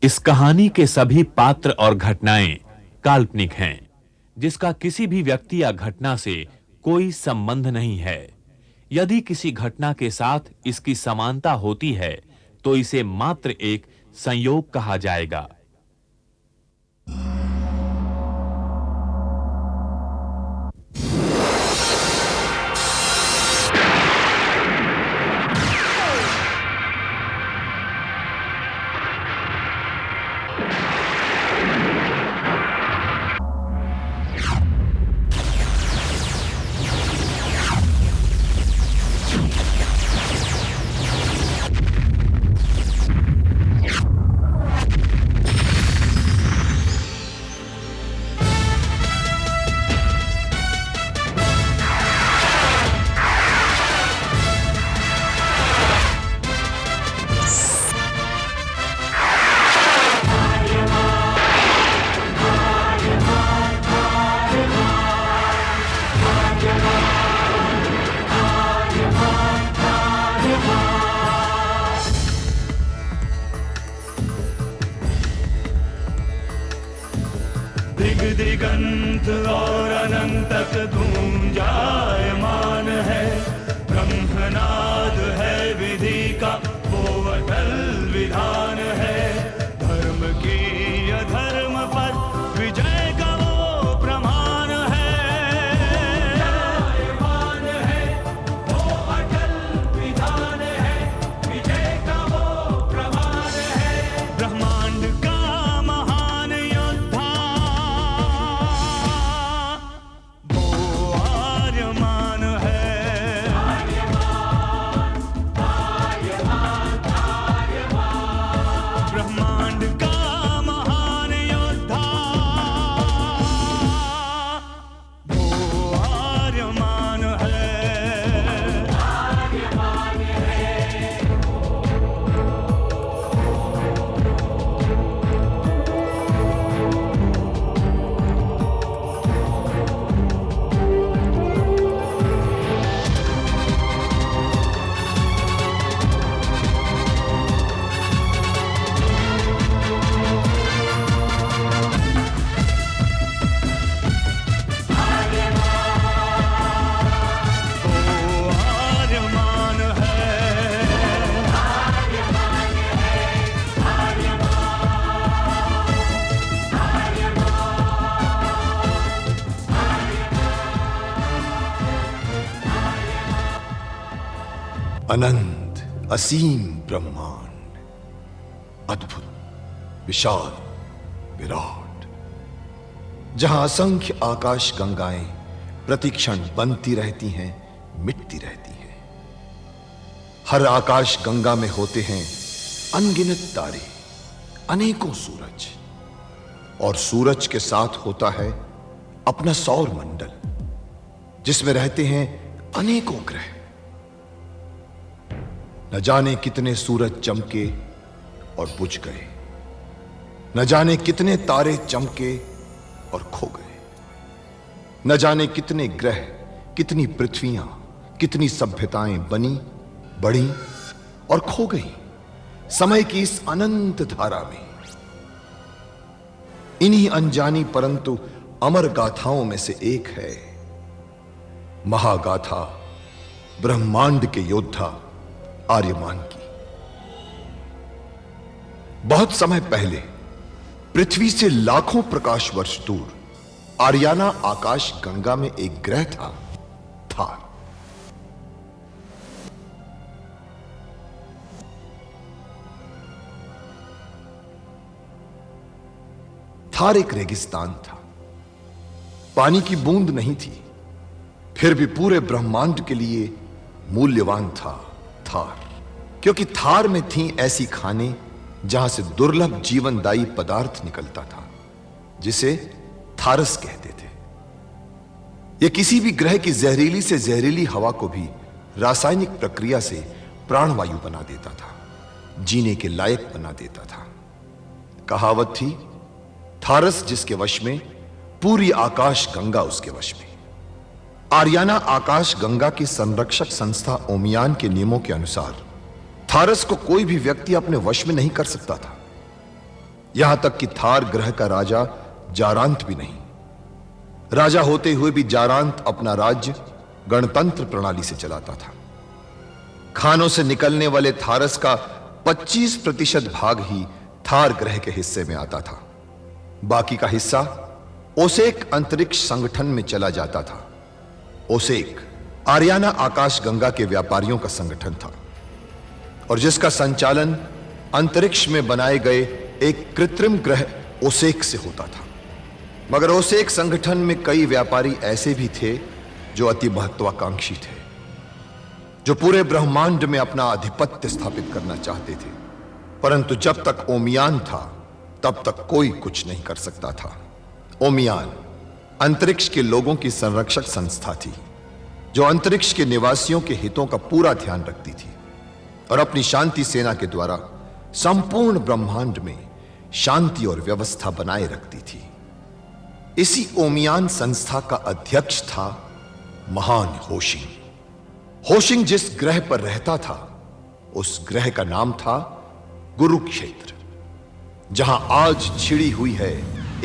इस कहानी के सभी पात्र और घटनाएं काल्पनिक हैं, जिसका किसी भी व्यक्ति या घटना से कोई संबंध नहीं है। यदि किसी घटना के साथ इसकी समानता होती है, तो इसे मात्र एक संयोग कहा जाएगा। दिगंत और अनंत तक धूम जायमान है। ब्रह्मनाद है विधि का वो अटल विधान है। धर्म की अधर्म पर विजय का वो प्रमाण है। जायमान है वो अटल विधान है। विजय का वो प्रमाण है। ब्रह्मांड का अनंत असीम ब्रह्मांड, अद्भुत, विशाल, विराट, जहां असंख्य आकाश गंगाएं प्रतिक्षण बनती रहती हैं, मिटती रहती हैं। हर आकाश गंगा में होते हैं अनगिनत तारे, अनेकों सूरज, और सूरज के साथ होता है अपना सौर मंडल, जिसमें रहते हैं अनेकों ग्रह। न जाने कितने सूरज चमके और बुझ गए, न जाने कितने तारे चमके और खो गए, न जाने कितने ग्रह, कितनी पृथ्वियां, कितनी सभ्यताएं बनी, बढ़ी और खो गई समय की इस अनंत धारा में। इन्हीं अनजानी परंतु अमर गाथाओं में से एक है महागाथा ब्रह्मांड के योद्धा आर्यमान की। बहुत समय पहले पृथ्वी से लाखों प्रकाश वर्ष दूर आर्याना आकाश गंगा में एक ग्रह था, थार। थार एक रेगिस्तान था, पानी की बूंद नहीं थी, फिर भी पूरे ब्रह्मांड के लिए मूल्यवान था थार, क्योंकि थार में थी ऐसी खाने जहां से दुर्लभ जीवनदायी पदार्थ निकलता था, जिसे थारस कहते थे। यह किसी भी ग्रह की जहरीली से जहरीली हवा को भी रासायनिक प्रक्रिया से प्राणवायु बना देता था, जीने के लायक बना देता था। कहावत थी, थारस जिसके वश में, पूरी आकाश गंगा उसके वश में। आर्याना आकाश गंगा की संरक्षक संस्था ओमियान के नियमों के अनुसार थारस को कोई भी व्यक्ति अपने वश में नहीं कर सकता था। यहां तक कि थार ग्रह का राजा जारांत भी नहीं। राजा होते हुए भी जारांत अपना राज्य गणतंत्र प्रणाली से चलाता था। खानों से निकलने वाले थारस का 25% भाग ही थार ग्रह के हिस्से में आता था। बाकी का हिस्सा ओसेक अंतरिक्ष संगठन में चला जाता था। ओसेक आरियाना आकाश गंगा के व्यापारियों का संगठन था और जिसका संचालन अंतरिक्ष में बनाए गए एक कृत्रिम ग्रह ओसेक से होता था। मगर ओसेक संगठन में कई व्यापारी ऐसे भी थे जो अति महत्वाकांक्षी थे, जो पूरे ब्रह्मांड में अपना आधिपत्य स्थापित करना चाहते थे। परंतु जब तक ओमियान था तब तक कोई कुछ नहीं कर सकता था। ओमियान अंतरिक्ष के लोगों की संरक्षक संस्था थी, जो अंतरिक्ष के निवासियों के हितों का पूरा ध्यान रखती थी और अपनी शांति सेना के द्वारा संपूर्ण ब्रह्मांड में शांति और व्यवस्था बनाए रखती थी। इसी ओमियान संस्था का अध्यक्ष था महान होशिंग। होशिंग जिस ग्रह पर रहता था उस ग्रह का नाम था गुरुक्षेत्र, जहां आज छिड़ी हुई है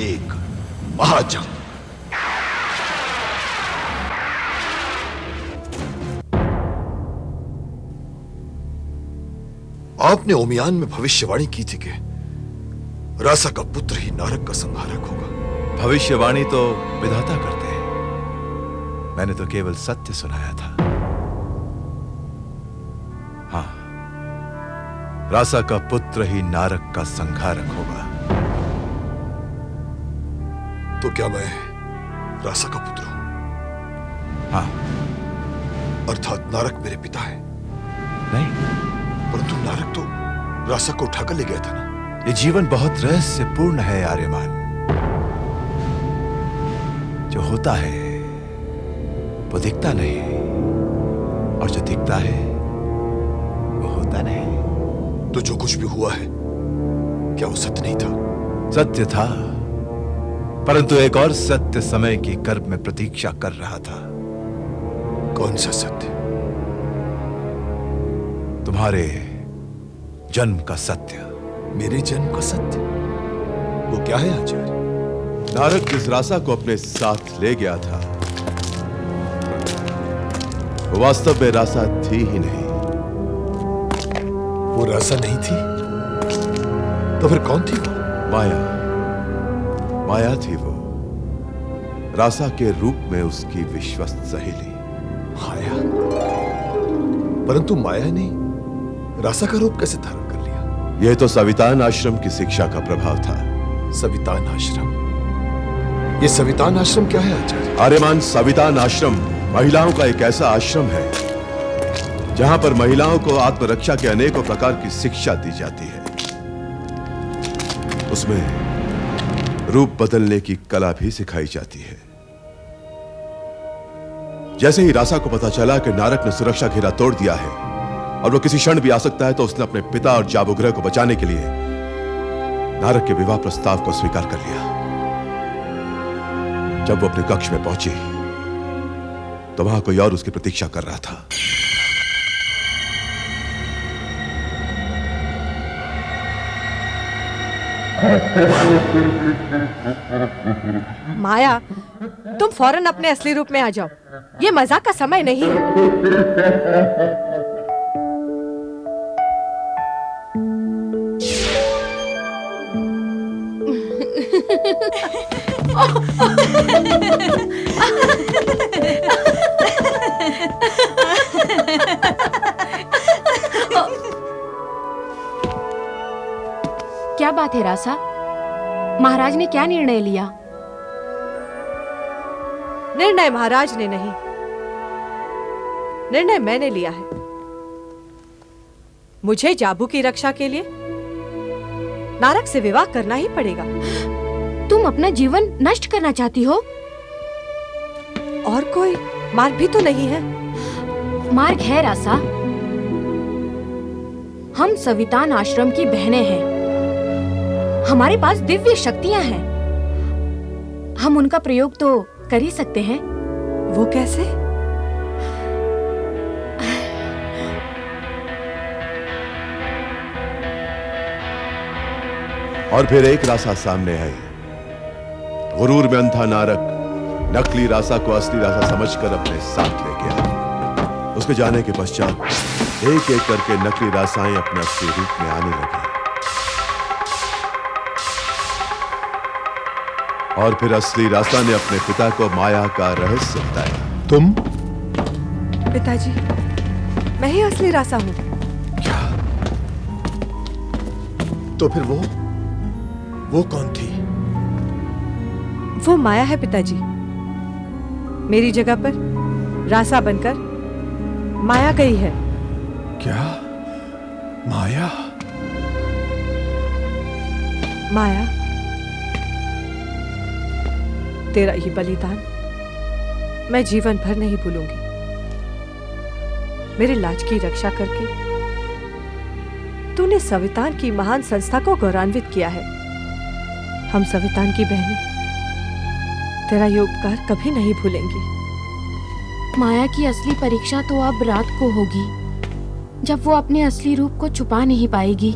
एक महाजंग। आपने ओमियान में भविष्यवाणी की थी कि रासा का पुत्र ही नारक का संहारक होगा। भविष्यवाणी तो विधाता करते हैं, मैंने तो केवल सत्य सुनाया था। हाँ, रासा का पुत्र ही नारक का संहारक होगा। तो क्या मैं रासा का पुत्र हूं? हाँ। अर्थात नारक मेरे पिता है? नहीं, परंतु नारक तो रासा को उठाकर ले गया था ना। ये जीवन बहुत रहस्यपूर्ण है आर्यमान। जो होता है वो दिखता नहीं, और जो दिखता है वो होता नहीं। तो जो कुछ भी हुआ है क्या वो सत्य नहीं था? सत्य था, परंतु एक और सत्य समय की गर्भ में प्रतीक्षा कर रहा था। कौन सा सत्य? तुम्हारे जन्म का सत्य। मेरे जन्म का सत्य? वो क्या है आचार्य? नारक जिस रासा को अपने साथ ले गया था वो वास्तव में रासा थी ही नहीं। वो रासा नहीं थी तो फिर कौन थी वो? माया। माया थी वो, रासा के रूप में उसकी विश्वस्त सहेली। माया? परंतु माया ने रासा का रूप कैसे धारण कर लिया? यह तो सवितान आश्रम की शिक्षा का प्रभाव था। सवितान आश्रम? ये सवितान आश्रम क्या है आचार्य? आर्यमान, सवितान आश्रम महिलाओं का एक ऐसा आश्रम है जहां पर महिलाओं को आत्मरक्षा के अनेकों प्रकार की शिक्षा दी जाती है। उसमें रूप बदलने की कला भी सिखाई जाती है। जैसे ही रासा को पता चला कि नारक ने सुरक्षा घेरा तोड़ दिया है और वो किसी क्षण भी आ सकता है, तो उसने अपने पिता और जाबुग्रह को बचाने के लिए नारक के विवाह प्रस्ताव को स्वीकार कर लिया। जब वो अपने कक्ष में पहुंची तो वहां कोई और उसकी प्रतीक्षा कर रहा था। माया, तुम फौरन अपने असली रूप में आ जाओ। ये मजाक का समय नहीं है। क्या बात है रासा? महाराज ने क्या निर्णय लिया? निर्णय महाराज ने नहीं, निर्णय मैंने लिया है। मुझे जाबू की रक्षा के लिए नारक से विवाह करना ही पड़ेगा। तुम अपना जीवन नष्ट करना चाहती हो? और कोई मार्ग भी तो नहीं है। मार्ग है रासा। हम सवितान आश्रम की बहनें हैं। हमारे पास दिव्य शक्तियां हैं। हम उनका प्रयोग तो कर ही सकते हैं। वो कैसे? और फिर एक रासा सामने आई। गुरूर में अंधा नारक नकली रासा को असली रासा समझकर अपने साथ ले गया। उसके जाने के पश्चात एक एक करके नकली रासाएं अपने असली रूप में आने लगी और फिर असली रासा ने अपने पिता को माया का रहस्य बताया। तुम? पिताजी, मैं ही असली रासा हूँ। क्या? तो फिर वो कौन थी? वो माया है पिताजी। मेरी जगह पर रासा बनकर माया गई है। क्या? माया? माया, तेरा ये बलिदान मैं जीवन भर नहीं भूलूंगी। मेरे लाज की रक्षा करके तूने संविधान की महान संस्था को गौरवान्वित किया है। हम संविधान की बहनें तेरा ये उपकार कभी नहीं भूलेंगी। माया की असली परीक्षा तो अब रात को होगी, जब वो अपने असली रूप को छुपा नहीं पाएगी।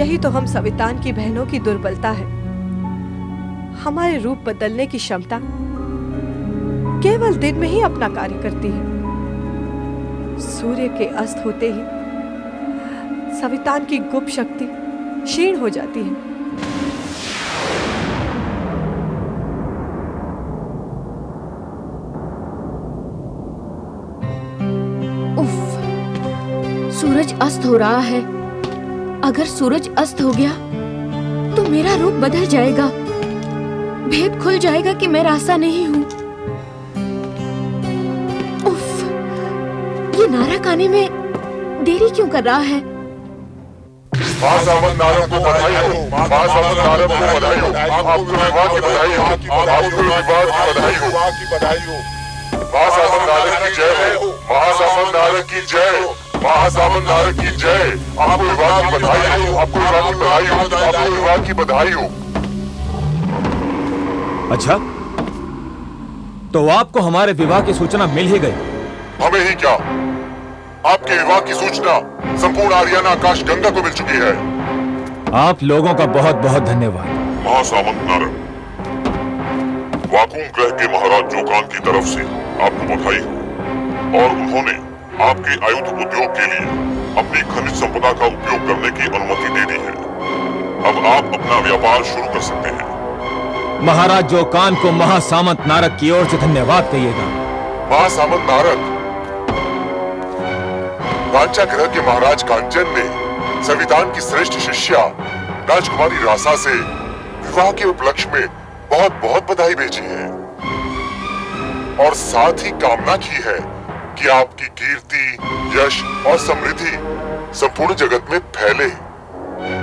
यही तो हम संविधान की बहनों की दुर्बलता है। हमारे रूप बदलने की क्षमता केवल दिन में ही अपना कार्य करती है। सूर्य के अस्त होते ही संविधान की गुप्त शक्ति क्षीण हो जाती है। उफ, सूरज अस्त हो रहा है। अगर सूरज अस्त हो गया तो मेरा रूप बदल जाएगा। भेद खुल जाएगा कि मैं रासा नहीं हूँ। उफ, ये नारक आने में देरी क्यों कर रहा है? महासामंत नारक को बधाई हो। महासामंत नारक को बधाई हो। आपके विवाह की बधाई हो। आपके विवाह की बधाई हो। महासामंत नारक की जय हो। महासामंत नारक की जय। महासामंत नारक की जय। आपको विवाह की बधाई हो। आपको विवाह की बधाई हो। आपको विवाह की बधाई हो। अच्छा, तो आपको हमारे विवाह की सूचना मिल ही गई। हमें ही क्या, आपके विवाह की सूचना संपूर्ण आर्याना आकाश गंगा को मिल चुकी है। आप लोगों का बहुत बहुत धन्यवाद। महासामंत नारक, वाकुम ग्रह के महाराज जोकान की तरफ से आपको बधाई हो और उन्होंने आपके आयुध उद्योग के लिए अपनी खनिज संपदा का उपयोग करने की अनुमति दे दी है। अब आप अपना व्यापार शुरू कर सकते हैं। महाराज जोकान को महासामंत नारक की ओर से धन्यवाद कहिएगा। महासामंत नारक, कांचा ग्रह के महाराज कांचन ने संविधान की श्रेष्ठ शिष्या राजकुमारी रासा से विवाह के उपलक्ष्य में बहुत बहुत बधाई भेजी है और साथ ही कामना की है कि आपकी कीर्ति, यश और समृद्धि संपूर्ण जगत में फैले।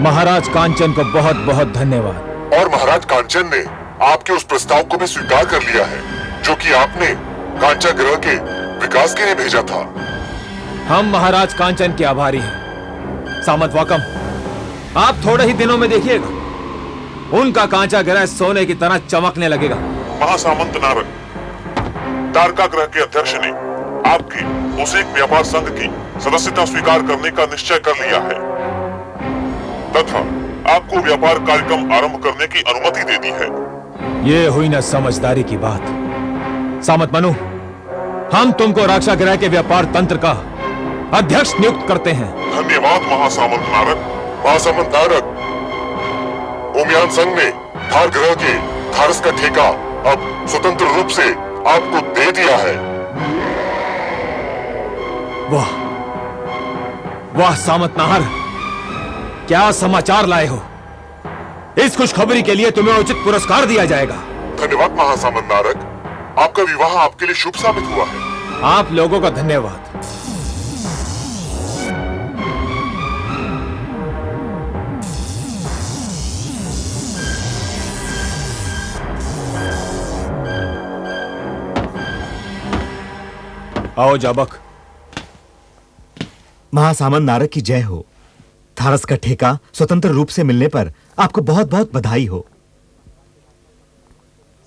महाराज कांचन को बहुत बहुत धन्यवाद। और महाराज कांचन ने आपके उस प्रस्ताव को भी स्वीकार कर लिया है जो कि आपने कांचा ग्रह के विकास के लिए भेजा था। हम महाराज कांचन के आभारी हैं। सामंत वाकम, आप थोड़े ही दिनों में देखिएगा, उनका कांचा ग्रह सोने की तरह चमकने लगेगा। महासामंत नारक, तारका ग्रह के अध्यक्ष ने आपकी उस एक व्यापार संघ की सदस्यता स्वीकार करने का निश्चय कर लिया है तथा आपको व्यापार कार्यक्रम आरंभ करने की अनुमति दे दी है। ये हुई ना समझदारी की बात। सामंत मनु, हम तुमको राक्षा ग्रह के व्यापार तंत्र का अध्यक्ष नियुक्त करते हैं। धन्यवाद महासामंत नारक। महासामंत नारक, ओमियान संघ ने थार ग्रह के थारस का ठेका अब स्वतंत्र रूप से आपको दे दिया है। वाह वाह सामंत नाहर, क्या समाचार लाए हो। इस खुशखबरी के लिए तुम्हें उचित पुरस्कार दिया जाएगा। धन्यवाद महासामंत नारक, आपका विवाह आपके लिए शुभ साबित हुआ है। आप लोगों का धन्यवाद। आओ जाबक। महासामंत नारक की जय हो। थारस का ठेका स्वतंत्र रूप से मिलने पर आपको बहुत बहुत बधाई हो।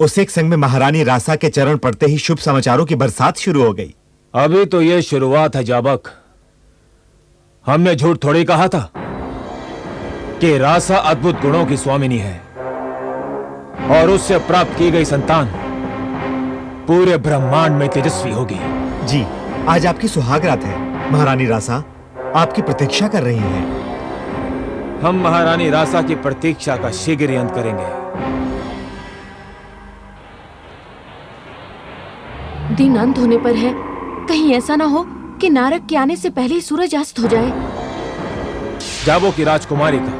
उस एक संग में महारानी रासा के चरण पड़ते ही शुभ समाचारों की बरसात शुरू हो गई। अभी तो ये शुरुआत है जाबक, हमने झूठ थोड़ी कहा था। कि रासा अद्भुत गुणों की स्वामिनी है और उससे प्राप्त की गई संतान पूरे ब्रह्मांड में तेजस्वी होगी। जी, आज आपकी सुहागरात है। महारानी रासा आपकी प्रतीक्षा कर रही हैं। हम महारानी रासा की प्रतीक्षा का शीघ्र ही अंत करेंगे। दिन अंत होने पर है, कहीं ऐसा ना हो कि नारक के आने से पहले ही सूरज अस्त हो जाए। जाबो की राजकुमारी का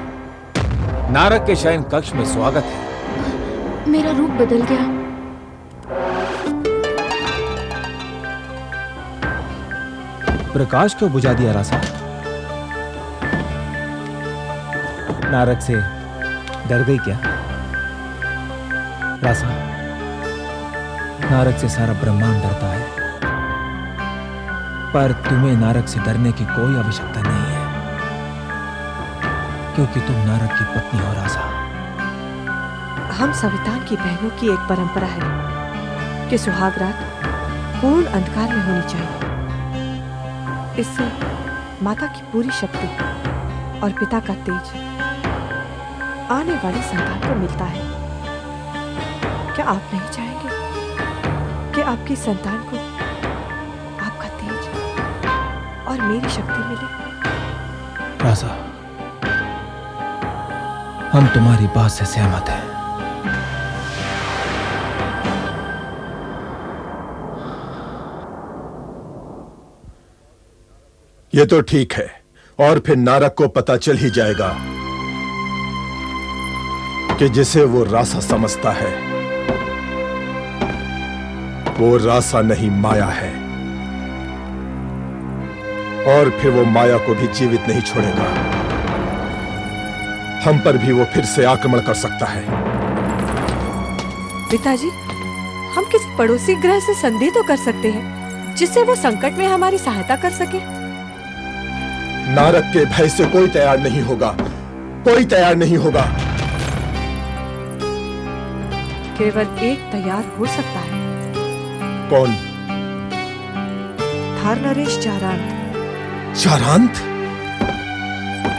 नारक के शयन कक्ष में स्वागत है। मेरा रूप बदल गया। प्रकाश क्यों बुझा दिया रासा? नारक से डर गई क्या? रासा, नारक से सारा ब्रह्मांड डरता है, पर तुम्हें नारक से डरने की कोई आवश्यकता नहीं है, क्योंकि तुम नारक की पत्नी हो रासा। हम सवितान की बहनों की एक परंपरा है कि सुहागरात पूर्ण अंधकार में होनी चाहिए। इससे माता की पूरी शक्ति और पिता का तेज आने वाली संतान को मिलता है। क्या आप नहीं चाहेंगे कि आपकी संतान को आपका तेज और मेरी शक्ति मिले? रासा, हम तुम्हारी बात से सहमत हैं। ये तो ठीक है, और फिर नारक को पता चल ही जाएगा कि जिसे वो रासा समझता है वो रासा नहीं माया है, और फिर वो माया को भी जीवित नहीं छोड़ेगा। हम पर भी वो फिर से आक्रमण कर सकता है। पिताजी, हम किसी पड़ोसी ग्रह से संधि तो कर सकते हैं जिससे वो संकट में हमारी सहायता कर सके। नारक के भय से कोई तैयार नहीं होगा, कोई तैयार नहीं होगा। केवल एक तैयार हो सकता है। कौन? थार नरेश चारांत। चारांत?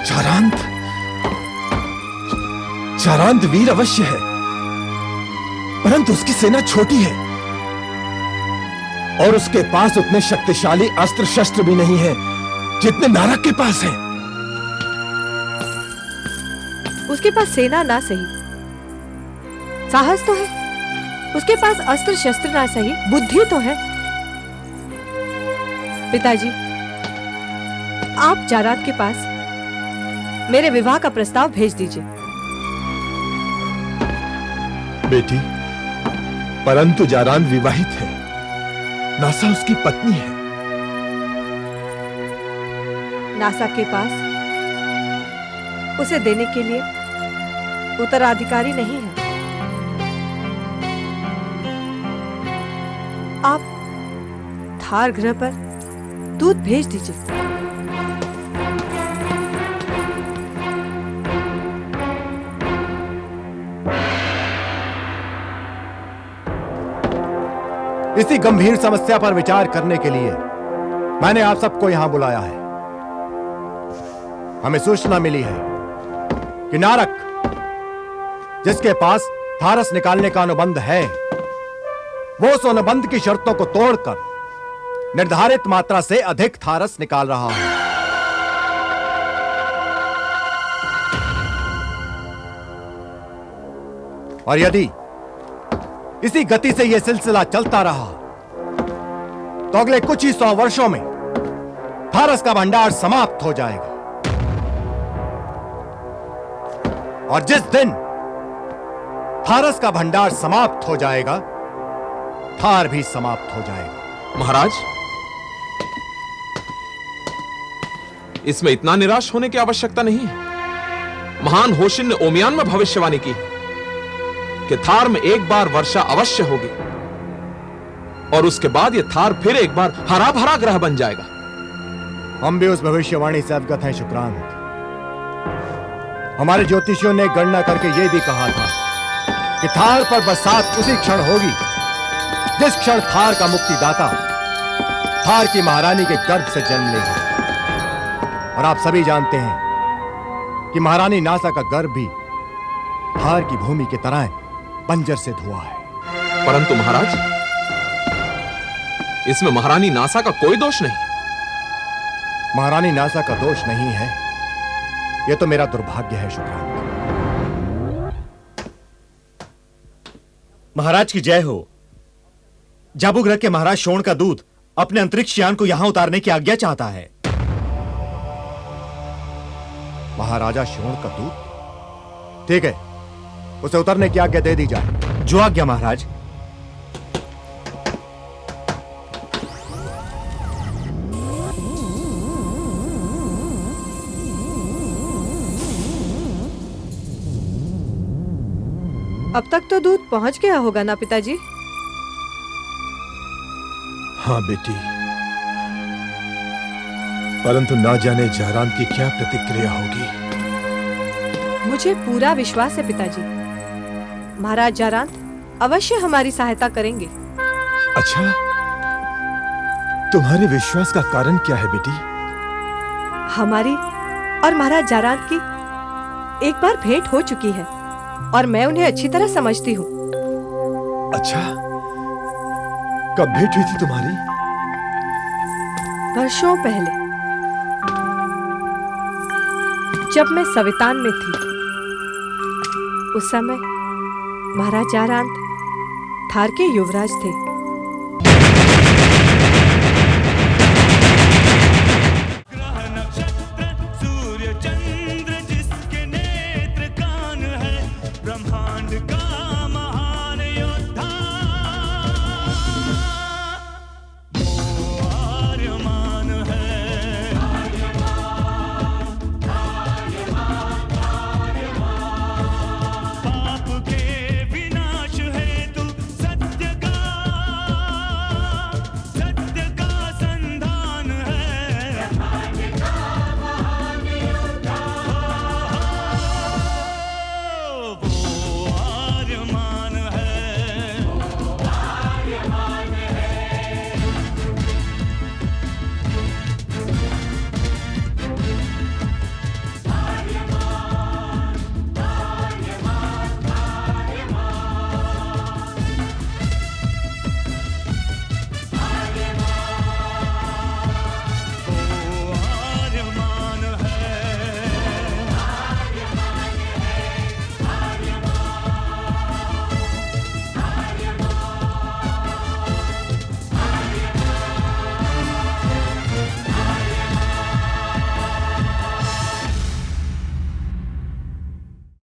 चारांत? चारांत वीर अवश्य है, परंतु उसकी सेना छोटी है और उसके पास उतने शक्तिशाली अस्त्र शस्त्र भी नहीं है जितने नारक के पास है। उसके पास सेना ना सही, साहस तो है। उसके पास अस्त्र शस्त्र ना सही, बुद्धि तो है। पिताजी, आप जारात के पास मेरे विवाह का प्रस्ताव भेज दीजिए। बेटी, परंतु जारान विवाहित है, नासा उसकी पत्नी है। नासा के पास उसे देने के लिए उत्तराधिकारी नहीं है। आप थार ग्रह पर दूत भेज दीजिए। इसी गंभीर समस्या पर विचार करने के लिए मैंने आप सबको यहां बुलाया है। हमें सूचना मिली है कि नारक, जिसके पास थारस निकालने का अनुबंध है, वो उस अनुबंध की शर्तों को तोड़कर निर्धारित मात्रा से अधिक थारस निकाल रहा है। और यदि इसी गति से यह सिलसिला चलता रहा तो अगले कुछ ही 100 वर्षों में थारस का भंडार समाप्त हो जाएगा। और जिस दिन थारस का भंडार समाप्त हो जाएगा, थार भी समाप्त हो जाएगा। महाराज, इसमें इतना निराश होने की आवश्यकता नहीं है। महान होशिन ने ओमियान में भविष्यवाणी की कि थार में एक बार वर्षा अवश्य होगी और उसके बाद यह थार फिर एक बार हरा भरा ग्रह बन जाएगा। हम भी उस भविष्यवाणी से अवगत हैं शुक्रांत। हमारे ज्योतिषियों ने गणना करके यह भी कहा था कि थार पर बरसात उसी क्षण होगी जिस क्षण थार का मुक्तिदाता थार की महारानी के गर्भ से जन्म लेगा। और आप सभी जानते हैं कि महारानी नासा का गर्भ भी थार की भूमि की तरह बंजर से धुआ है। परंतु महाराज, इसमें महारानी नासा का कोई दोष नहीं। महारानी नासा का दोष नहीं है, यह तो मेरा दुर्भाग्य है शुक्रांत। महाराज की जय हो। जाबुग्रह के महाराज शोण का दूत अपने अंतरिक्ष यान को यहां उतारने की आज्ञा चाहता है। महाराजा शोण का दूत? ठीक है, उसे उतरने की आज्ञा दे दी जाए। जो आज्ञा महाराज। अब तक तो दूध पहुंच गया होगा ना पिताजी? हाँ बेटी, परंतु ना जाने जारांत की क्या प्रतिक्रिया होगी। मुझे पूरा विश्वास है पिताजी, महाराज जारांत अवश्य हमारी सहायता करेंगे। अच्छा, तुम्हारे विश्वास का कारण क्या है बेटी? हमारी और महाराज जारांत की एक बार भेंट हो चुकी है और मैं उन्हें अच्छी तरह समझती हूँ। अच्छा, कब भेंट हुई थी तुम्हारी? वर्षों पहले, जब मैं सवितान में थी। उस समय महाराज जारांत थार के युवराज थे।